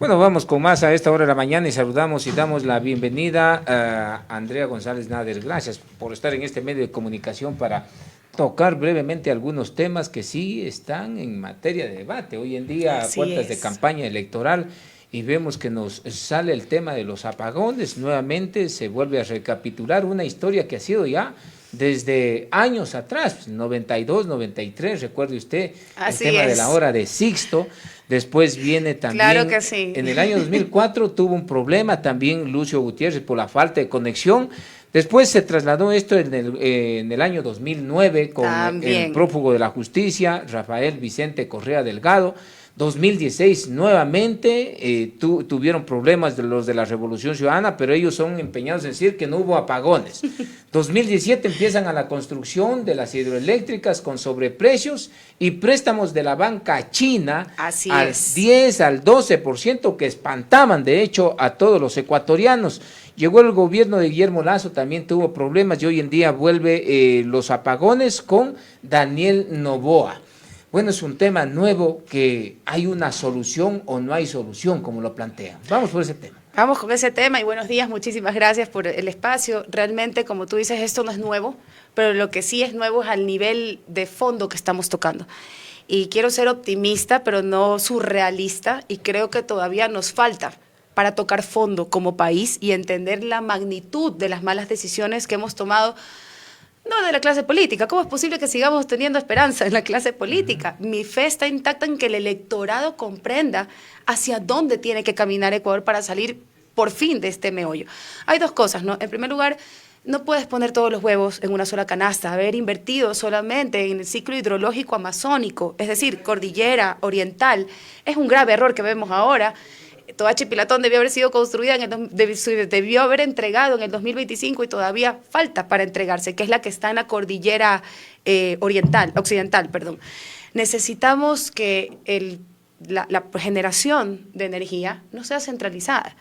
Bueno, vamos con más a esta hora de la mañana y saludamos y damos la bienvenida a Andrea González Nader. Gracias por estar en este medio de comunicación para tocar brevemente algunos temas que sí están en materia de debate. Hoy en día, a puertas de campaña electoral, y vemos que nos sale el tema de los apagones. Nuevamente se vuelve a recapitular una historia que ha sido ya desde años atrás, 92, 93, recuerde usted, el tema de la hora de Sixto. Después viene también, claro que sí, en el año 2004 tuvo un problema también Lucio Gutiérrez por la falta de conexión. Después se trasladó esto en el año 2009 con el prófugo de la justicia, Rafael Vicente Correa Delgado. 2016 nuevamente tuvieron problemas de los de la Revolución Ciudadana, pero ellos son empeñados en decir que no hubo apagones. 2017 empiezan a la construcción de las hidroeléctricas con sobreprecios y préstamos de la banca china al 10, al 12%, que espantaban de hecho a todos los ecuatorianos. Llegó el gobierno de Guillermo Lasso, también tuvo problemas y hoy en día vuelve los apagones con Daniel Noboa. Bueno, es un tema nuevo que hay una solución o no hay solución, como lo plantean. Vamos por ese tema. Vamos con ese tema y buenos días, muchísimas gracias por el espacio. Realmente, como tú dices, esto no es nuevo, pero lo que sí es nuevo es al nivel de fondo que estamos tocando. Y quiero ser optimista, pero no surrealista, y creo que todavía nos falta para tocar fondo como país y entender la magnitud de las malas decisiones que hemos tomado. No de la clase política. ¿Cómo es posible que sigamos teniendo esperanza en la clase política? Mi fe está intacta en que el electorado comprenda hacia dónde tiene que caminar Ecuador para salir por fin de este meollo. Hay dos cosas, ¿no? En primer lugar, no puedes poner todos los huevos en una sola canasta, haber invertido solamente en el ciclo hidrológico amazónico, es decir, cordillera oriental, es un grave error que vemos ahora. Toachi Pilatón debió haber sido construida, debió haber entregado en el 2025 y todavía falta para entregarse, que es la que está en la cordillera occidental. Necesitamos que la generación de energía no sea centralizada,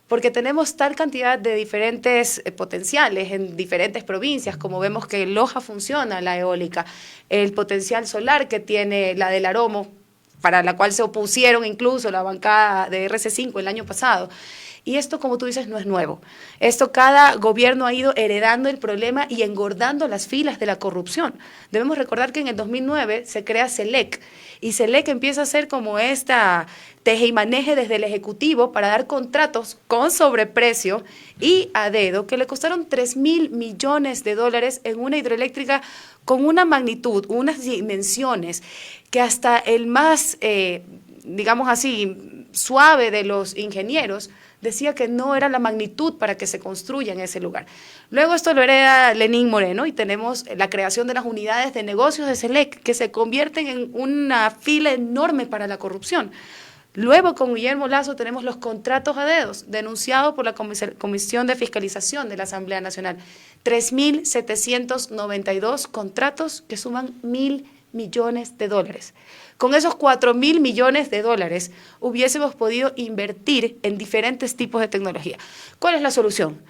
porque tenemos tal cantidad de diferentes potenciales en diferentes provincias, como vemos que en Loja funciona la eólica, el potencial solar que tiene la del Aromo, para la cual se opusieron incluso la bancada de RC5 el año pasado. Y esto, como tú dices, no es nuevo. Esto cada gobierno ha ido heredando el problema y engordando las filas de la corrupción. Debemos recordar que en el 2009 se crea CELEC, y CELEC empieza a ser como esta teje y maneje desde el Ejecutivo para dar contratos con sobreprecio y a dedo que le costaron $3.000 millones en una hidroeléctrica con una magnitud, unas dimensiones que hasta el más, digamos así, suave de los ingenieros decía que no era la magnitud para que se construya en ese lugar. Luego esto lo hereda Lenín Moreno y tenemos la creación de las unidades de negocios de CELEC, que se convierten en una fila enorme para la corrupción. Luego, con Guillermo Lasso, tenemos los contratos a dedos, denunciados por la Comisión de Fiscalización de la Asamblea Nacional. 3.792 contratos que suman $1.000 millones. Con esos $4.000 millones hubiésemos podido invertir en diferentes tipos de tecnología. ¿Cuál es la solución?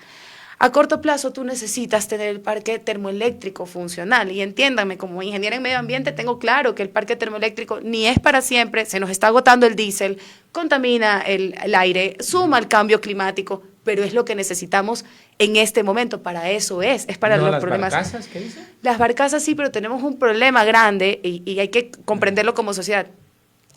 A corto plazo tú necesitas tener el parque termoeléctrico funcional, y entiéndanme, como ingeniera en medio ambiente tengo claro que el parque termoeléctrico ni es para siempre, se nos está agotando el diésel, contamina el aire, suma al cambio climático, pero es lo que necesitamos en este momento. Para eso es para ¿No los las problemas. ¿Barcazas qué dice? Las barcazas sí, pero tenemos un problema grande y hay que comprenderlo como sociedad.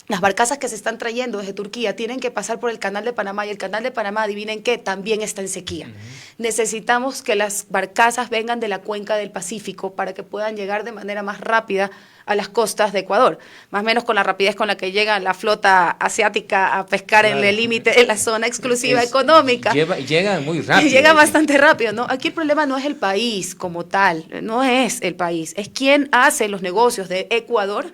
Las barcazas que se están trayendo desde Turquía tienen que pasar por el Canal de Panamá, y el Canal de Panamá, adivinen qué, también está en sequía. Necesitamos que las barcazas vengan de la cuenca del Pacífico para que puedan llegar de manera más rápida a las costas de Ecuador, más o menos con la rapidez con la que llega la flota asiática a pescar en el límite de la zona exclusiva económica. Llega muy rápido. Llega bastante rápido, ¿no? Aquí el problema no es el país como tal, no es el país, es quién hace los negocios de Ecuador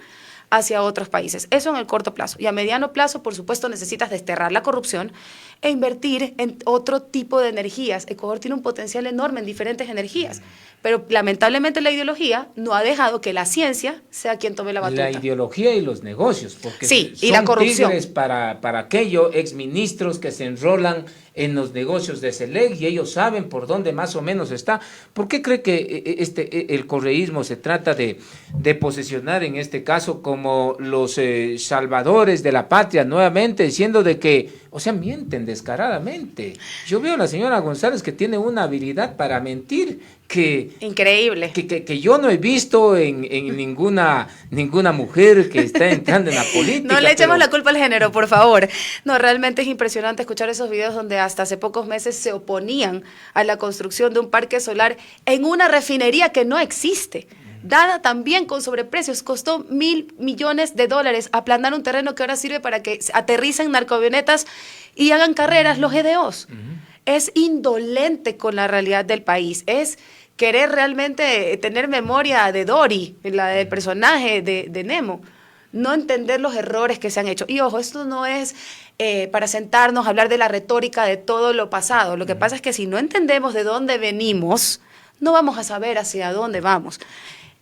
hacia otros países. Eso en el corto plazo. Y a mediano plazo, por supuesto, necesitas desterrar la corrupción e invertir en otro tipo de energías. Ecuador tiene un potencial enorme en diferentes energías, Pero lamentablemente la ideología no ha dejado que la ciencia sea quien tome la batuta. La ideología y los negocios, porque sí, son y la corrupción. Tigres para aquellos exministros que se enrolan en los negocios de Selec y ellos saben por dónde más o menos está. ¿Por qué cree que el correísmo se trata de posicionar en este caso como los salvadores de la patria nuevamente, diciendo de que, o sea, mienten descaradamente? Yo veo a la señora González que tiene una habilidad para mentir increíble, que yo no he visto en ninguna mujer que está entrando en la política. No le echemos la culpa al género, por favor. No, realmente es impresionante escuchar esos videos donde hasta hace pocos meses se oponían a la construcción de un parque solar en una refinería que no existe, dada también con sobreprecios. Costó $1.000 millones aplanar un terreno que ahora sirve para que aterricen narcoavionetas y hagan carreras los GDOs. Es indolente con la realidad del país, es querer realmente tener memoria de Dory, la del personaje de Nemo, no entender los errores que se han hecho. Y ojo, esto no es para sentarnos a hablar de la retórica de todo lo pasado. Lo que pasa es que si no entendemos de dónde venimos, no vamos a saber hacia dónde vamos.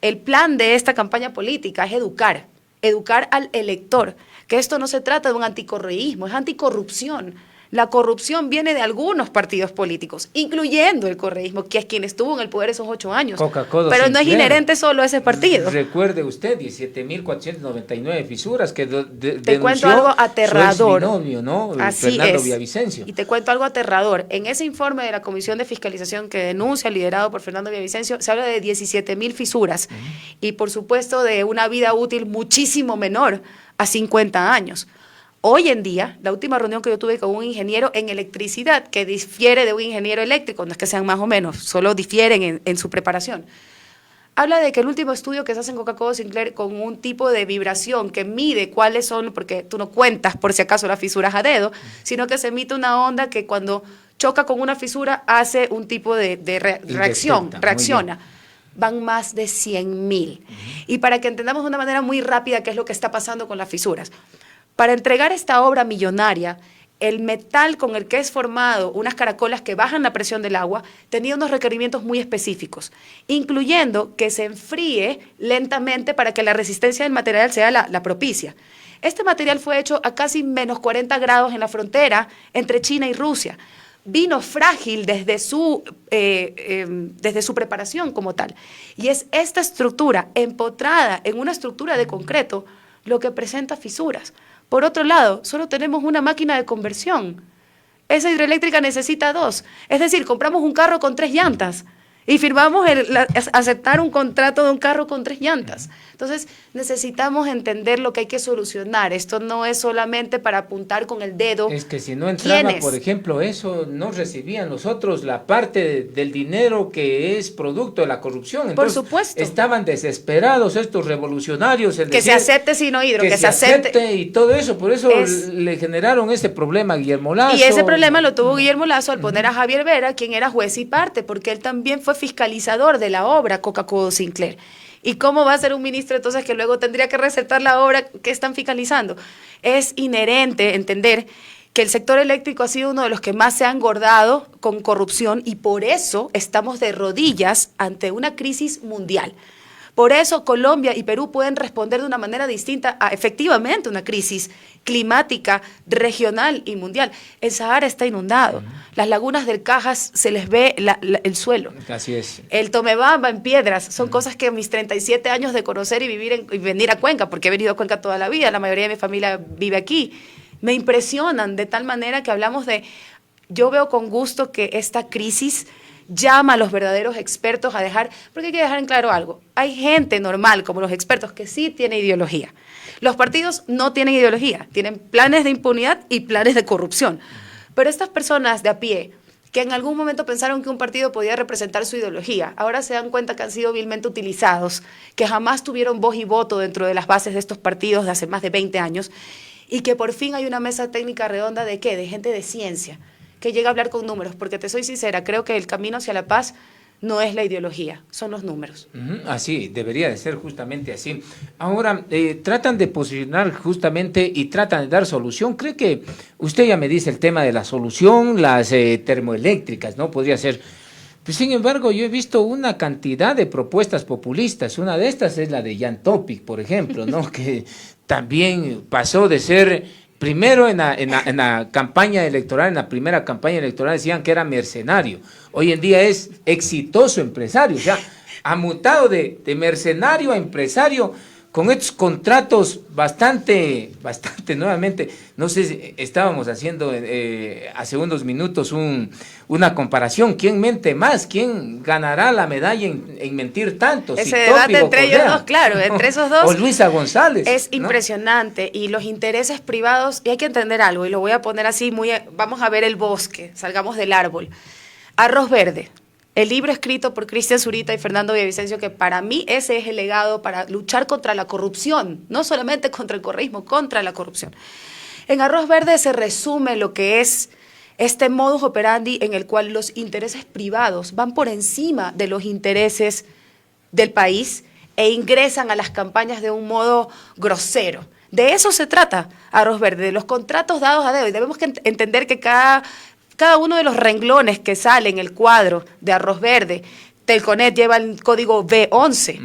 El plan de esta campaña política es educar al elector, que esto no se trata de un anticorreísmo, es anticorrupción. La corrupción viene de algunos partidos políticos, incluyendo el correísmo, que es quien estuvo en el poder esos 8 años. Pero no es inherente solo a ese partido. Recuerde usted, 17.499 fisuras que te cuento algo aterrador. Su exbinomio, ¿no? Así Fernando es. Villavicencio. Y te cuento algo aterrador. En ese informe de la Comisión de Fiscalización que denuncia, liderado por Fernando Villavicencio, se habla de 17.000 fisuras y, por supuesto, de una vida útil muchísimo menor a 50 años. Hoy en día, la última reunión que yo tuve con un ingeniero en electricidad, que difiere de un ingeniero eléctrico, no es que sean más o menos, solo difieren en su preparación, habla de que el último estudio que se hace en Coca-Cola Sinclair con un tipo de vibración que mide cuáles son, porque tú no cuentas por si acaso las fisuras a dedo, sino que se emite una onda que cuando choca con una fisura hace un tipo de reacciona. Van más de 100.000. Y para que entendamos de una manera muy rápida qué es lo que está pasando con las fisuras, para entregar esta obra millonaria, el metal con el que es formado unas caracolas que bajan la presión del agua tenía unos requerimientos muy específicos, incluyendo que se enfríe lentamente para que la resistencia del material sea la propicia. Este material fue hecho a casi menos 40 grados en la frontera entre China y Rusia. Vino frágil desde su preparación como tal. Y es esta estructura empotrada en una estructura de concreto lo que presenta fisuras. Por otro lado, solo tenemos una máquina de conversión. Esa hidroeléctrica necesita 2. Es decir, compramos un carro con 3 llantas y firmamos aceptar un contrato de un carro con 3 llantas. Entonces, necesitamos entender lo que hay que solucionar. Esto no es solamente para apuntar con el dedo. Es que si no entraba, por ejemplo, eso, no recibían nosotros la parte del dinero que es producto de la corrupción. Entonces, por supuesto. Estaban desesperados estos revolucionarios. Que se acepte Sinohidro, que se acepte. Y todo eso, por eso le generaron ese problema a Guillermo Lasso. Y ese problema lo tuvo Guillermo Lasso al poner a Javier Vera, quien era juez y parte, porque él también fue fiscalizador de la obra Coca-Cola Sinclair. ¿Y cómo va a ser un ministro entonces que luego tendría que recetar la obra que están fiscalizando? Es inherente entender que el sector eléctrico ha sido uno de los que más se ha engordado con corrupción y por eso estamos de rodillas ante una crisis mundial. Por eso Colombia y Perú pueden responder de una manera distinta a efectivamente una crisis climática, regional y mundial. El Sahara está inundado, las lagunas del Cajas se les ve el suelo. Así es. El Tomebamba en piedras, son cosas que mis 37 años de conocer y venir a Cuenca, porque he venido a Cuenca toda la vida, la mayoría de mi familia vive aquí, me impresionan de tal manera que hablamos de, yo veo con gusto que esta crisis llama a los verdaderos expertos a dejar, porque hay que dejar en claro algo, hay gente normal como los expertos que sí tiene ideología. Los partidos no tienen ideología, tienen planes de impunidad y planes de corrupción. Pero estas personas de a pie, que en algún momento pensaron que un partido podía representar su ideología, ahora se dan cuenta que han sido vilmente utilizados, que jamás tuvieron voz y voto dentro de las bases de estos partidos de hace más de 20 años, y que por fin hay una mesa técnica redonda ¿de qué? De gente de ciencia, que llega a hablar con números, porque te soy sincera, creo que el camino hacia la paz no es la ideología, son los números. Así, debería de ser justamente así. Ahora, tratan de posicionar justamente y tratan de dar solución. ¿Cree que usted ya me dice el tema de la solución, las termoeléctricas, ¿no? Podría ser, Pues, sin embargo, yo he visto una cantidad de propuestas populistas. Una de estas es la de Jan Topic, por ejemplo, ¿no? Que también pasó de ser, primero en la campaña electoral, en la primera campaña electoral decían que era mercenario. Hoy en día es exitoso empresario, o sea, ha mutado de mercenario a empresario, con estos contratos bastante nuevamente, no sé si estábamos haciendo hace unos minutos una comparación, ¿quién mente más? ¿Quién ganará la medalla en mentir tanto? Ese debate entre ellos dos, claro, entre esos dos. O Luisa González. Es ¿no? Impresionante, y los intereses privados, y hay que entender algo, y lo voy a poner así, vamos a ver el bosque, salgamos del árbol. Arroz Verde. El libro escrito por Cristian Zurita y Fernando Villavicencio, que para mí ese es el legado para luchar contra la corrupción, no solamente contra el correísmo, contra la corrupción. En Arroz Verde se resume lo que es este modus operandi en el cual los intereses privados van por encima de los intereses del país e ingresan a las campañas de un modo grosero. De eso se trata Arroz Verde, de los contratos dados a dedo, y debemos entender que cada uno de los renglones que sale en el cuadro de Arroz Verde, Telconet lleva el código B11.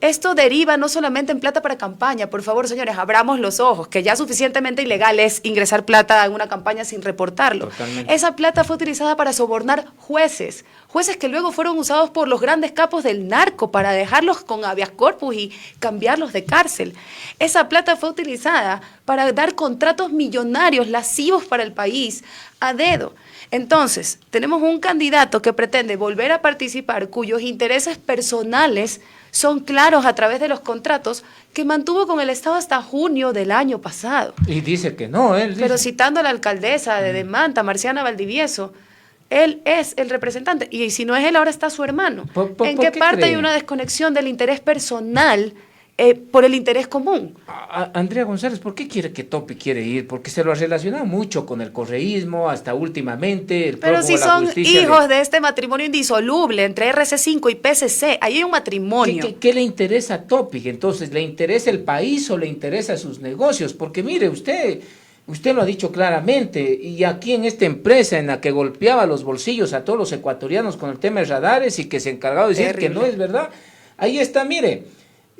Esto deriva no solamente en plata para campaña. Por favor, señores, abramos los ojos, que ya suficientemente ilegal es ingresar plata en una campaña sin reportarlo. Totalmente. Esa plata fue utilizada para sobornar jueces que luego fueron usados por los grandes capos del narco para dejarlos con habeas corpus y cambiarlos de cárcel. Esa plata fue utilizada para dar contratos millonarios, lascivos para el país, a dedo. Entonces, tenemos un candidato que pretende volver a participar, cuyos intereses personales son claros a través de los contratos que mantuvo con el Estado hasta junio del año pasado. Y dice que no, él dice. Pero citando a la alcaldesa de Manta, Marciana Valdivieso, él es el representante, y si no es él, ahora está su hermano. ¿En qué parte hay una desconexión del interés personal por el interés común? Andrea González, ¿por qué quiere que Topic quiere ir? Porque se lo ha relacionado mucho con el correísmo, hasta últimamente. Pero si son hijos de este matrimonio indisoluble entre RC5 y PSC, ahí hay un matrimonio. ¿Qué le interesa a Topic? Entonces, ¿le interesa el país o le interesa sus negocios? Porque mire, usted lo ha dicho claramente, y aquí en esta empresa en la que golpeaba los bolsillos a todos los ecuatorianos con el tema de radares y que se encargaba de decir que no es verdad, ahí está, mire.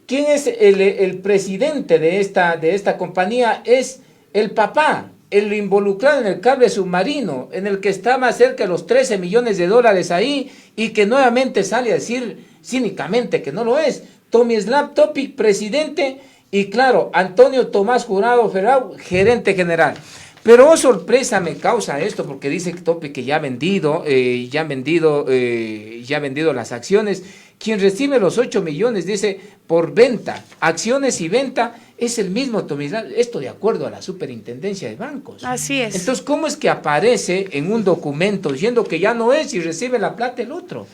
¿Quién es el presidente de esta compañía? Es el papá, el involucrado en el cable submarino, en el que está más cerca de los 13 millones de dólares ahí, y que nuevamente sale a decir cínicamente que no lo es. Tomislav Topic, presidente, y claro, Antonio Tomás Jurado Ferrao, gerente general. Pero sorpresa me causa esto, porque dice que Topic que ya ha vendido las acciones. Quien recibe los 8 millones, dice, por venta, acciones y venta, es el mismo Tomislav, esto de acuerdo a la Superintendencia de Bancos. Así es. Entonces, ¿cómo es que aparece en un documento diciendo que ya no es y recibe la plata el otro?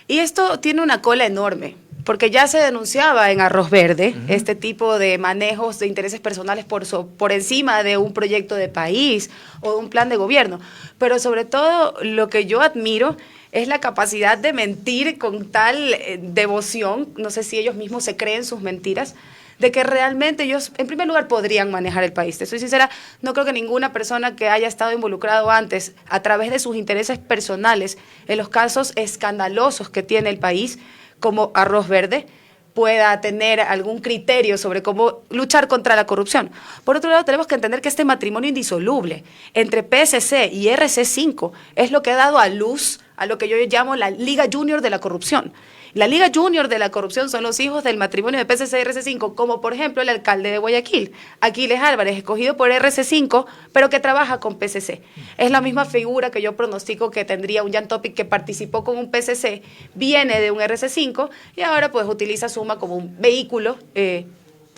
Y esto tiene una cola enorme, porque ya se denunciaba en Arroz Verde este tipo de manejos de intereses personales por encima de un proyecto de país o de un plan de gobierno. Pero sobre todo, lo que yo admiro es la capacidad de mentir con tal devoción, no sé si ellos mismos se creen sus mentiras, de que realmente ellos, en primer lugar, podrían manejar el país. Te soy sincera, no creo que ninguna persona que haya estado involucrado antes, a través de sus intereses personales, en los casos escandalosos que tiene el país, como Arroz Verde, pueda tener algún criterio sobre cómo luchar contra la corrupción. Por otro lado, tenemos que entender que este matrimonio indisoluble entre PSC y RC5 es lo que ha dado a luz a lo que yo llamo la Liga Junior de la corrupción. La Liga Junior de la corrupción son los hijos del matrimonio de PSC y RC5, como por ejemplo el alcalde de Guayaquil, Aquiles Álvarez, escogido por RC5, pero que trabaja con PSC. Es la misma figura que yo pronostico que tendría un Jan Topic que participó con un PSC, viene de un RC5 y ahora pues utiliza Suma como un vehículo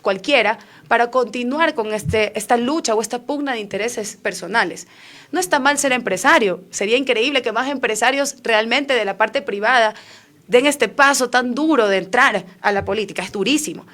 cualquiera para continuar con esta lucha o esta pugna de intereses personales. No está mal ser empresario, sería increíble que más empresarios realmente de la parte privada den este paso tan duro de entrar a la política, es durísimo.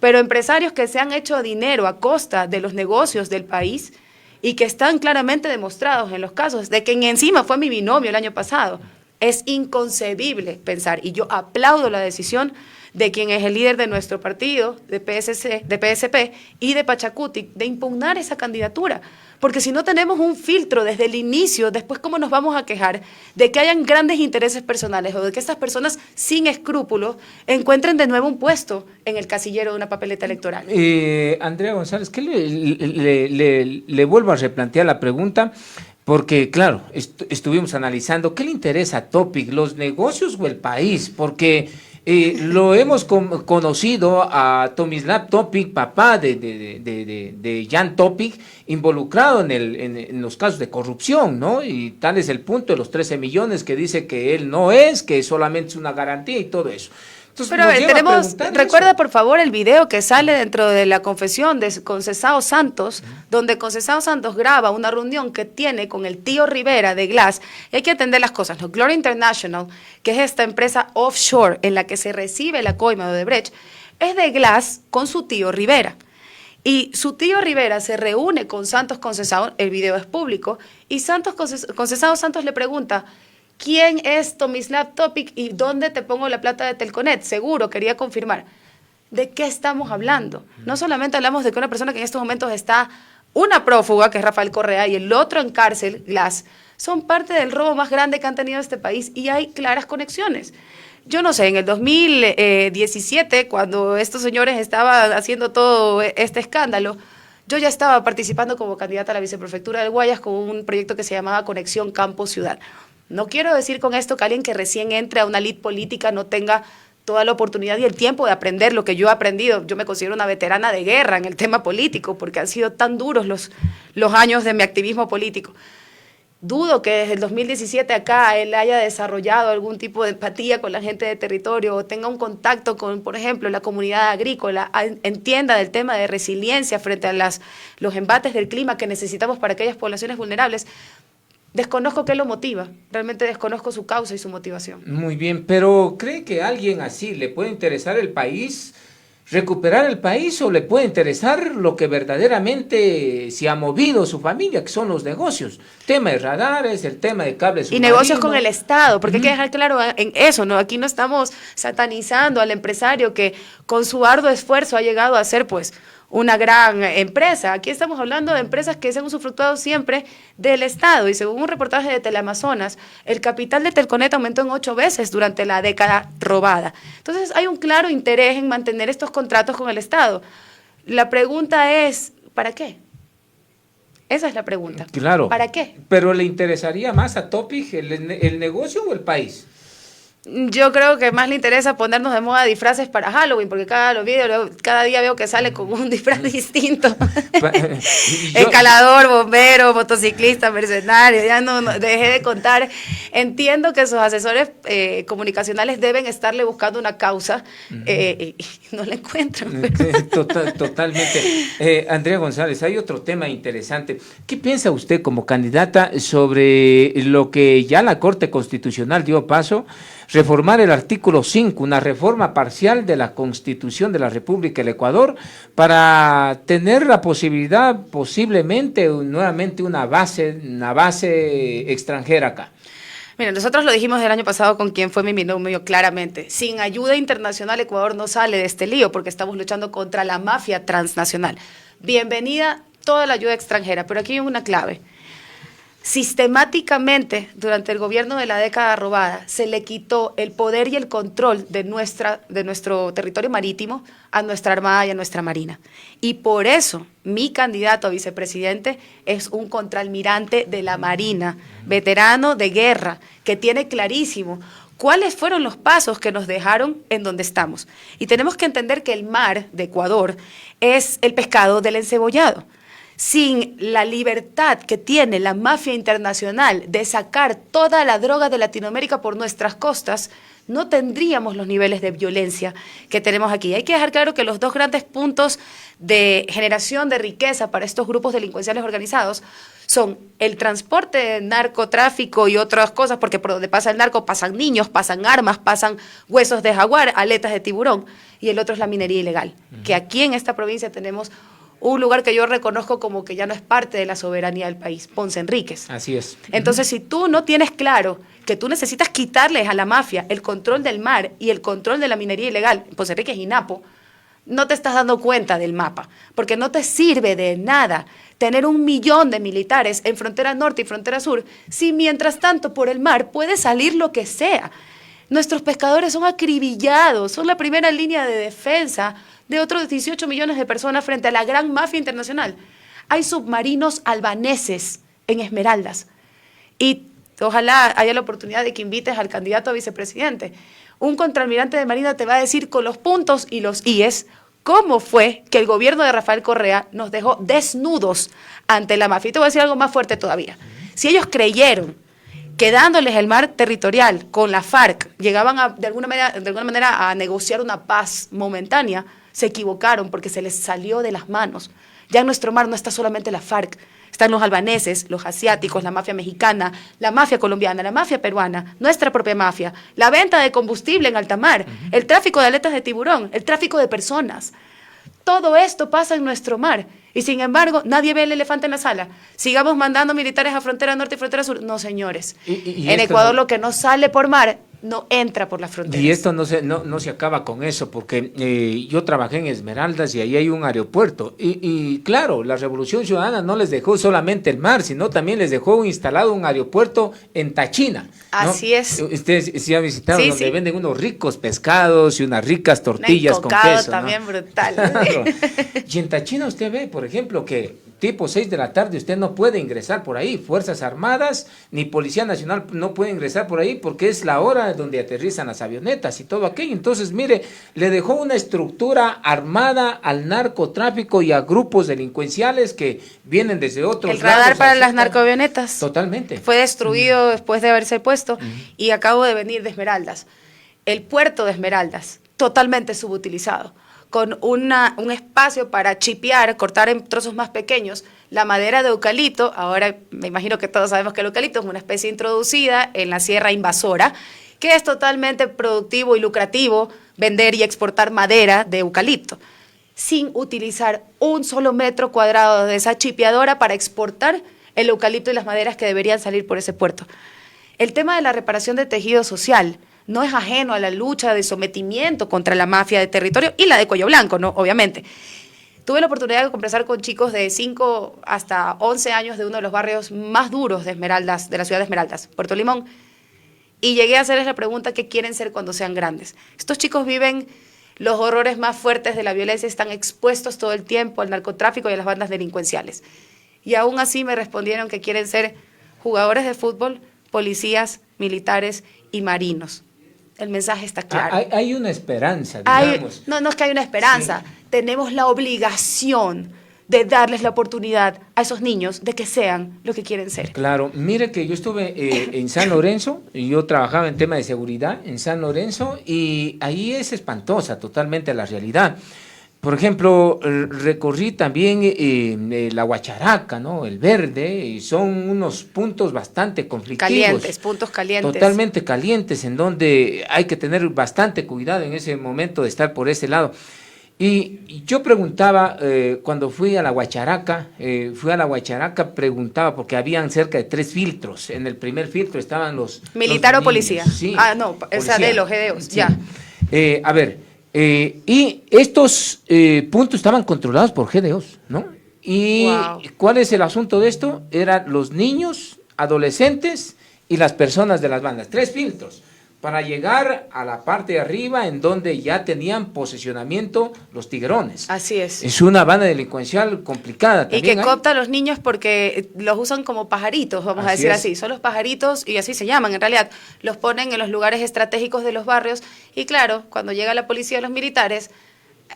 Pero empresarios que se han hecho dinero a costa de los negocios del país y que están claramente demostrados en los casos de quien encima fue mi binomio el año pasado, es inconcebible pensar, y yo aplaudo la decisión de quien es el líder de nuestro partido, de PSP y de Pachacuti, de impugnar esa candidatura. Porque si no tenemos un filtro desde el inicio, después cómo nos vamos a quejar de que hayan grandes intereses personales o de que estas personas sin escrúpulos encuentren de nuevo un puesto en el casillero de una papeleta electoral. Andrea González, ¿qué le vuelvo a replantear la pregunta? Porque, claro, estuvimos analizando qué le interesa a Topic, los negocios o el país, porque lo hemos conocido a Tomislav Topic, papá de Jan Topic, involucrado en los casos de corrupción, ¿no? Y tal es el punto de los 13 millones que dice que él no es, que solamente es una garantía y todo eso. Entonces, pero a ver, recuerda por favor el video que sale dentro de la confesión de Concesao Santos, donde Concesao Santos graba una reunión que tiene con el tío Rivera de Glass, y hay que entender las cosas, ¿no? Glory International, que es esta empresa offshore en la que se recibe la coima de Odebrecht, es de Glass con su tío Rivera. Y su tío Rivera se reúne con Santos Concesao, el video es público, y Concesao Santos le pregunta: ¿quién es Tomislav Topic y dónde te pongo la plata de Telconet? Seguro, quería confirmar. ¿De qué estamos hablando? No solamente hablamos de que una persona que en estos momentos está una prófuga, que es Rafael Correa, y el otro en cárcel, Glass, son parte del robo más grande que han tenido este país y hay claras conexiones. Yo no sé, en el 2017, cuando estos señores estaban haciendo todo este escándalo, yo ya estaba participando como candidata a la viceprefectura del Guayas con un proyecto que se llamaba Conexión Campo-Ciudad. No quiero decir con esto que alguien que recién entre a una lid política no tenga toda la oportunidad y el tiempo de aprender lo que yo he aprendido. Yo me considero una veterana de guerra en el tema político porque han sido tan duros los años de mi activismo político. Dudo que desde el 2017 acá él haya desarrollado algún tipo de empatía con la gente de territorio o tenga un contacto con, por ejemplo, la comunidad agrícola, entienda del tema de resiliencia frente a los embates del clima que necesitamos para aquellas poblaciones vulnerables. Desconozco qué lo motiva, realmente desconozco su causa y su motivación. Muy bien, pero ¿cree que a alguien así le puede interesar el país, recuperar el país, o le puede interesar lo que verdaderamente se ha movido su familia, que son los negocios? Tema de radares, el tema de cables submarinos. Y negocios con el Estado, porque hay que dejar claro en eso, ¿no? Aquí no estamos satanizando al empresario que con su arduo esfuerzo ha llegado a ser, pues, una gran empresa. Aquí estamos hablando de empresas que se han usufructuado siempre del Estado y según un reportaje de Teleamazonas, el capital de Telconet aumentó en 8 veces durante la década robada. Entonces hay un claro interés en mantener estos contratos con el Estado. La pregunta es, ¿para qué? Esa es la pregunta. Claro. ¿Para qué? ¿Pero le interesaría más a Topic el negocio o el país? Yo creo que más le interesa ponernos de moda disfraces para Halloween, porque cada día veo que sale con un disfraz distinto. Escalador, bombero, motociclista, mercenario, ya no dejé de contar. Entiendo que sus asesores comunicacionales deben estarle buscando una causa y no la encuentran. Totalmente. Andrea González, hay otro tema interesante. ¿Qué piensa usted como candidata sobre lo que ya la Corte Constitucional dio paso? Reformar el artículo 5, una reforma parcial de la Constitución de la República del Ecuador para tener la posibilidad, posiblemente, nuevamente una base extranjera acá. Mira, nosotros lo dijimos el año pasado con quien fue mi binomio claramente. Sin ayuda internacional, Ecuador no sale de este lío porque estamos luchando contra la mafia transnacional. Bienvenida toda la ayuda extranjera, pero aquí hay una clave. Sistemáticamente, durante el gobierno de la década robada, se le quitó el poder y el control de nuestro territorio marítimo a nuestra Armada y a nuestra Marina. Y por eso, mi candidato a vicepresidente es un contraalmirante de la Marina, veterano de guerra, que tiene clarísimo cuáles fueron los pasos que nos dejaron en donde estamos. Y tenemos que entender que el mar de Ecuador es el pescado del encebollado. Sin la libertad que tiene la mafia internacional de sacar toda la droga de Latinoamérica por nuestras costas, no tendríamos los niveles de violencia que tenemos aquí. Hay que dejar claro que los dos grandes puntos de generación de riqueza para estos grupos delincuenciales organizados son el transporte de narcotráfico y otras cosas, porque por donde pasa el narco pasan niños, pasan armas, pasan huesos de jaguar, aletas de tiburón, y el otro es la minería ilegal, que aquí en esta provincia tenemos un lugar que yo reconozco como que ya no es parte de la soberanía del país, Ponce Enríquez. Así es. Entonces, si tú no tienes claro que tú necesitas quitarles a la mafia el control del mar y el control de la minería ilegal, Ponce Enríquez y Napo, no te estás dando cuenta del mapa, porque no te sirve de nada tener 1 millón de militares en frontera norte y frontera sur, si mientras tanto por el mar puede salir lo que sea. Nuestros pescadores son acribillados, son la primera línea de defensa de otros 18 millones de personas frente a la gran mafia internacional. Hay submarinos albaneses en Esmeraldas y ojalá haya la oportunidad de que invites al candidato a vicepresidente. Un contraalmirante de Marina te va a decir con los puntos y los íes cómo fue que el gobierno de Rafael Correa nos dejó desnudos ante la mafia. Y te voy a decir algo más fuerte todavía. Si ellos creyeron que dándoles el mar territorial con la FARC llegaban de alguna manera a negociar una paz momentánea, se equivocaron porque se les salió de las manos. Ya en nuestro mar no está solamente la FARC, están los albaneses, los asiáticos, la mafia mexicana, la mafia colombiana, la mafia peruana, nuestra propia mafia, la venta de combustible en alta mar, el tráfico de aletas de tiburón, el tráfico de personas. Todo esto pasa en nuestro mar y sin embargo nadie ve el elefante en la sala. Sigamos mandando militares a frontera norte y frontera sur. No, señores. En Ecuador lo que no sale por mar no entra por la frontera. Y esto no se acaba con eso, porque yo trabajé en Esmeraldas y ahí hay un aeropuerto. Y claro, la Revolución Ciudadana no les dejó solamente el mar, sino también les dejó instalado un aeropuerto en Tachina, ¿no? Así es. Ustedes sí han visitado, sí, donde sí. venden unos ricos pescados y unas ricas tortillas con queso, también, ¿no? Brutal. Claro. Y en Tachina usted ve, por ejemplo, que tipo 6 de la tarde usted no puede ingresar por ahí, Fuerzas Armadas ni Policía Nacional no puede ingresar por ahí porque es la hora donde aterrizan las avionetas y todo aquello. Entonces, mire, le dejó una estructura armada al narcotráfico y a grupos delincuenciales que vienen desde otros lados. El radar para las narcoavionetas. Totalmente. Fue destruido después de haberse puesto y acabo de venir de Esmeraldas. El puerto de Esmeraldas, totalmente subutilizado, con un espacio para chipear, cortar en trozos más pequeños la madera de eucalipto. Ahora me imagino que todos sabemos que el eucalipto es una especie introducida en la sierra invasora, que es totalmente productivo y lucrativo vender y exportar madera de eucalipto, sin utilizar un solo metro cuadrado de esa chipeadora para exportar el eucalipto y las maderas que deberían salir por ese puerto. El tema de la reparación de tejido social no es ajeno a la lucha de sometimiento contra la mafia de territorio y la de Cuello Blanco, ¿no? Obviamente. Tuve la oportunidad de conversar con chicos de 5 hasta 11 años de uno de los barrios más duros de Esmeraldas, de la ciudad de Esmeraldas, Puerto Limón, y llegué a hacerles la pregunta: ¿qué quieren ser cuando sean grandes? Estos chicos viven los horrores más fuertes de la violencia, están expuestos todo el tiempo al narcotráfico y a las bandas delincuenciales. Y aún así me respondieron que quieren ser jugadores de fútbol, policías, militares y marinos. El mensaje está claro. Hay una esperanza, digamos. No es que hay una esperanza. Sí. Tenemos la obligación de darles la oportunidad a esos niños de que sean lo que quieren ser. Claro, mire que yo estuve en San Lorenzo, y yo trabajaba en tema de seguridad en San Lorenzo, y ahí es espantosa totalmente la realidad. Por ejemplo, recorrí también la Huacharaca, ¿no? El Verde, y son unos puntos bastante conflictivos. Puntos calientes. Totalmente calientes, en donde hay que tener bastante cuidado en ese momento de estar por ese lado. Y yo preguntaba, cuando fui a la Huacharaca, preguntaba, porque habían cerca de 3 filtros. En el primer filtro estaban los ¿Militar o policía? Sí, no, esa de los GDOs, sí. ya. A ver... y estos puntos estaban controlados por GDOs, ¿no? Y wow. ¿Cuál es el asunto de esto? Eran los niños, adolescentes y las personas de las bandas. 3 filtros para llegar a la parte de arriba, en donde ya tenían posesionamiento los tiguerones. Así es. Es una banda delincuencial complicada también. Y que coopta a los niños porque los usan como pajaritos, vamos a decir así. Son los pajaritos, y así se llaman en realidad. Los ponen en los lugares estratégicos de los barrios. Y claro, cuando llega la policía y los militares,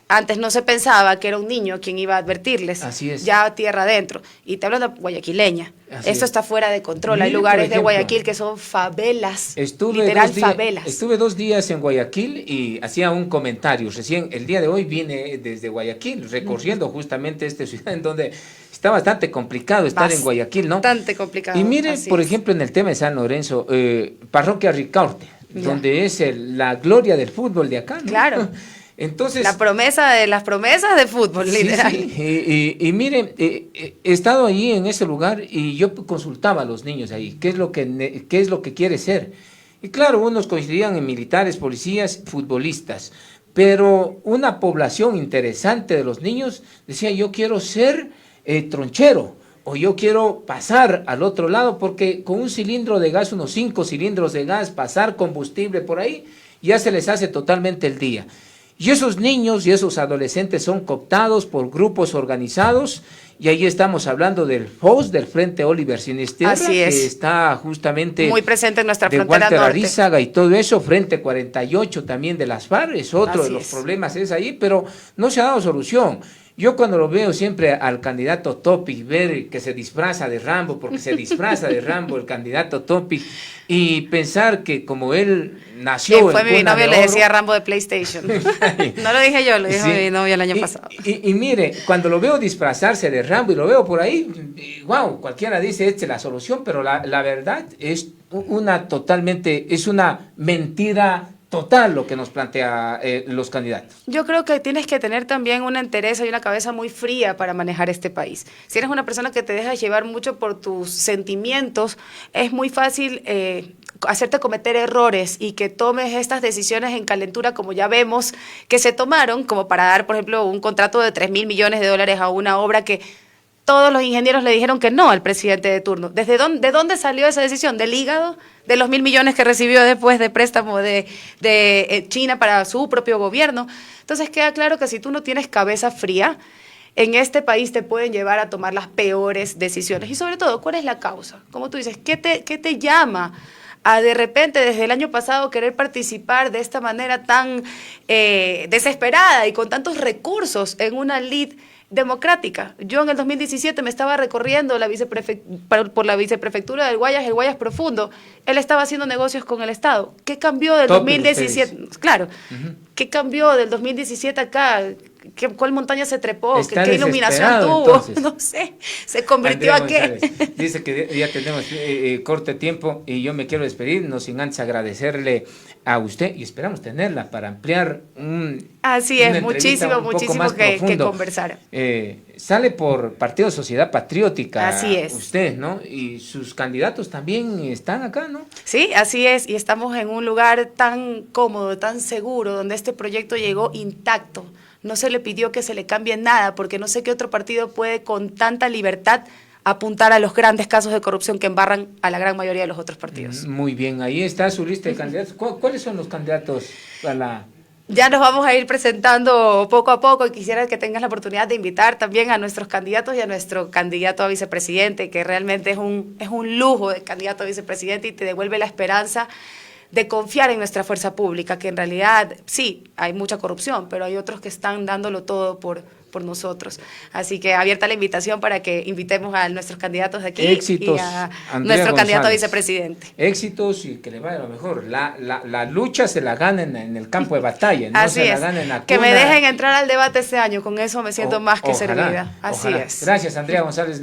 antes no se pensaba que era un niño quien iba a advertirles. Así es. Ya tierra adentro. Y te hablo de guayaquileña. Esto está fuera de control. Mire, hay lugares de Guayaquil que son favelas. Literal favelas. Estuve 2 días en Guayaquil y hacía un comentario. Recién el día de hoy vine desde Guayaquil, recorriendo justamente esta ciudad en donde está bastante complicado estar en Guayaquil, ¿no? Bastante complicado. Y mire, por ejemplo, en el tema de San Lorenzo, Parroquia Ricaurte, donde es la gloria del fútbol de acá, ¿no? Claro. Entonces, la promesa de las promesas de fútbol, literal. Sí. Y miren, he estado ahí en ese lugar y yo consultaba a los niños ahí, qué es lo que quiere ser. Y claro, unos coincidían en militares, policías, futbolistas, pero una población interesante de los niños decía, yo quiero ser tronchero, o yo quiero pasar al otro lado, porque con un cilindro de gas, unos 5 cilindros de gas, pasar combustible por ahí, ya se les hace totalmente el día. Y esos niños y esos adolescentes son cooptados por grupos organizados, y ahí estamos hablando del FOS, del Frente Oliver Sinisterra, que está justamente muy presente en nuestra frontera Walter norte. Arízaga y todo eso, Frente 48 también de las FARC, es otro de los problemas es ahí, pero no se ha dado solución. Yo cuando lo veo siempre al candidato Topic, ver que se disfraza de Rambo, porque se disfraza de Rambo el candidato Topic, y pensar que como él nació... Fue mi binomio, le decía Rambo de PlayStation. No lo dije yo, lo dijo mi binomio el año pasado. Y mire, cuando lo veo disfrazarse de Rambo y lo veo por ahí, wow, cualquiera dice, esta es la solución, pero la verdad es una mentira total lo que nos plantea los candidatos. Yo creo que tienes que tener también una entereza y una cabeza muy fría para manejar este país. Si eres una persona que te dejas llevar mucho por tus sentimientos, es muy fácil hacerte cometer errores y que tomes estas decisiones en calentura, como ya vemos que se tomaron, como para dar, por ejemplo, un contrato de $3.000 millones a una obra que todos los ingenieros le dijeron que no al presidente de turno. ¿De dónde salió esa decisión? ¿Del hígado? ¿De los 1.000 millones que recibió después de préstamo de China para su propio gobierno? Entonces queda claro que si tú no tienes cabeza fría, en este país te pueden llevar a tomar las peores decisiones. Y sobre todo, ¿cuál es la causa? Como tú dices, ¿qué te llama a de repente desde el año pasado querer participar de esta manera tan desesperada y con tantos recursos en una lid democrática? Yo en el 2017 me estaba recorriendo por la viceprefectura del Guayas, el Guayas Profundo. Él estaba haciendo negocios con el Estado. ¿Qué cambió del 2017? Claro, ¿qué cambió del 2017 acá? ¿Cuál montaña se trepó? ¿Qué iluminación tuvo? Entonces. No sé, se convirtió a qué. Dice que ya tenemos corto tiempo y yo me quiero despedir, no sin antes agradecerle a usted y esperamos tenerla para ampliar Así es, muchísimo que conversar. Sale por Partido Sociedad Patriótica. Así es. Usted, ¿no? Y sus candidatos también están acá, ¿no? Sí, así es, y estamos en un lugar tan cómodo, tan seguro, donde este proyecto llegó intacto. No se le pidió que se le cambie nada, porque no sé qué otro partido puede con tanta libertad apuntar a los grandes casos de corrupción que embarran a la gran mayoría de los otros partidos. Muy bien, ahí está su lista de candidatos. ¿Cuáles son los candidatos a la...? Ya nos vamos a ir presentando poco a poco y quisiera que tengas la oportunidad de invitar también a nuestros candidatos y a nuestro candidato a vicepresidente, que realmente es un lujo de candidato a vicepresidente y te devuelve la esperanza de confiar en nuestra fuerza pública, que en realidad sí, hay mucha corrupción, pero hay otros que están dándolo todo por nosotros. Así que abierta la invitación para que invitemos a nuestros candidatos de aquí. Éxitos, y a Andrea nuestro candidato a González. Vicepresidente. Éxitos y que le vaya lo mejor. La lucha se la gana en el campo de batalla, no Así se es. la gana en la que cuna. me dejen entrar al debate este año, con eso me siento más que servida. Así ojalá. es. Gracias, Andrea González.